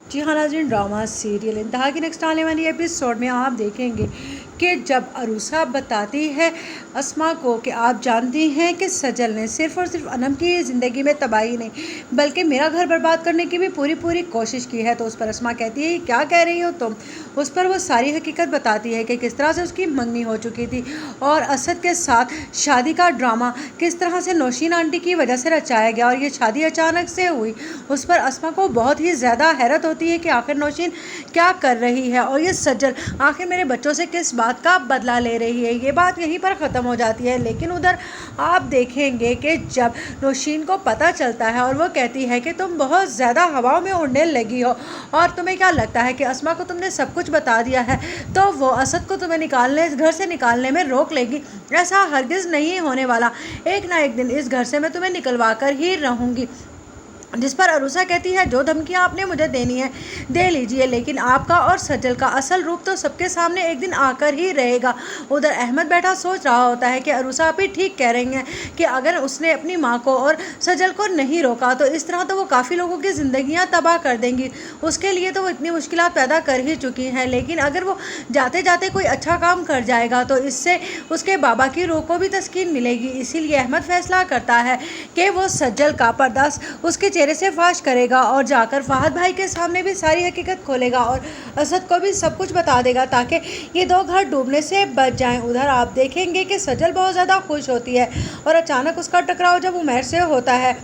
जी हाँ नाज़रीन, drama serial इंतहा की नेक्स्ट आने वाली एपिसोड में आप देखेंगे कि जब अरूसा बताती है अस्मा को कि आप जानती हैं कि सजल ने सिर्फ़ और सिर्फ अनम की ज़िंदगी में तबाही नहीं बल्कि मेरा घर बर्बाद करने की भी पूरी कोशिश की है। तो उस पर अस्मा कहती है, क्या कह रही हो तुम? उस पर वो सारी हकीकत बताती है कि किस तरह से उसकी मंगनी हो चुकी थी और असद के साथ शादी का ड्रामा किस तरह से नौशीन आंटी की वजह से रचाया गया और ये शादी अचानक से हुई। उस पर अस्मा को बहुत ही ज़्यादा हैरत होती है कि आखिर नौशीन क्या कर रही है और ये सज्जल आखिर मेरे बच्चों से किस बात का बदला ले रही है। ये बात यहीं पर ख़त्म हो जाती है। लेकिन उधर आप देखेंगे कि जब नौशीन को पता चलता है और वो कहती है कि तुम बहुत ज़्यादा हवाओं में उड़ने लगी हो और तुम्हें क्या लगता है कि अस्मा को तुमने सब कुछ बता दिया है तो वो असद को तुम्हें घर से निकालने में रोक लेगी। ऐसा हरगिज़ नहीं होने वाला, एक ना एक दिन इस घर से मैं तुम्हें निकलवा कर ही रहूँगी। जिस पर अरूसा कहती है, जो धमकियाँ आपने मुझे देनी है दे लीजिए, लेकिन आपका और सजल का असल रूप तो सबके सामने एक दिन आकर ही रहेगा। उधर अहमद बैठा सोच रहा होता है कि अरूसा आप ही ठीक कह रही हैं कि अगर उसने अपनी माँ को और सजल को नहीं रोका तो इस तरह तो वो काफ़ी लोगों की ज़िंदगियाँ तबाह कर देंगी। उसके लिए तो वो इतनी मुश्किलात पैदा कर ही चुकी हैं, लेकिन अगर वो जाते जाते कोई अच्छा काम कर जाएगा तो इससे उसके बाबा की रूह को भी तस्कीन मिलेगी। इसीलिए अहमद फैसला करता है कि वो सज्जल का पर्दा उसके चेहरे से फाश करेगा और जाकर फहद भाई के सामने भी सारी हकीकत खोलेगा और असद को भी सब कुछ बता देगा ताकि ये दो घर डूबने से बच जाएं। उधर आप देखेंगे कि सजल बहुत ज़्यादा खुश होती है और अचानक उसका टकराव जब उमैर से होता है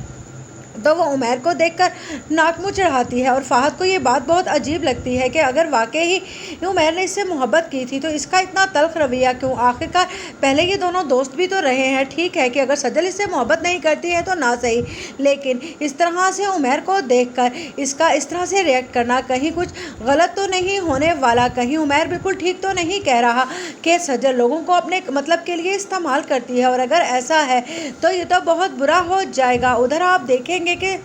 तो वो उमैर को देखकर नाक मुँह चढ़ाती है और फहद को ये बात बहुत अजीब लगती है कि अगर वाकई ही उमैर ने इससे मोहब्बत की थी तो इसका इतना तल्ख रवैया क्यों। आखिरकार पहले ये दोनों दोस्त भी तो रहे हैं। ठीक है कि अगर सजल इससे मोहब्बत नहीं करती है तो ना सही, लेकिन इस तरह से उमैर को देखकर इसका इस तरह से रिएक्ट करना कहीं कुछ गलत तो नहीं होने वाला। कहीं उमैर बिल्कुल ठीक तो नहीं कह रहा कि सजल लोगों को अपने मतलब के लिए इस्तेमाल करती है, और अगर ऐसा है तो ये तो बहुत बुरा हो जाएगा। उधर आप देखेंगे कि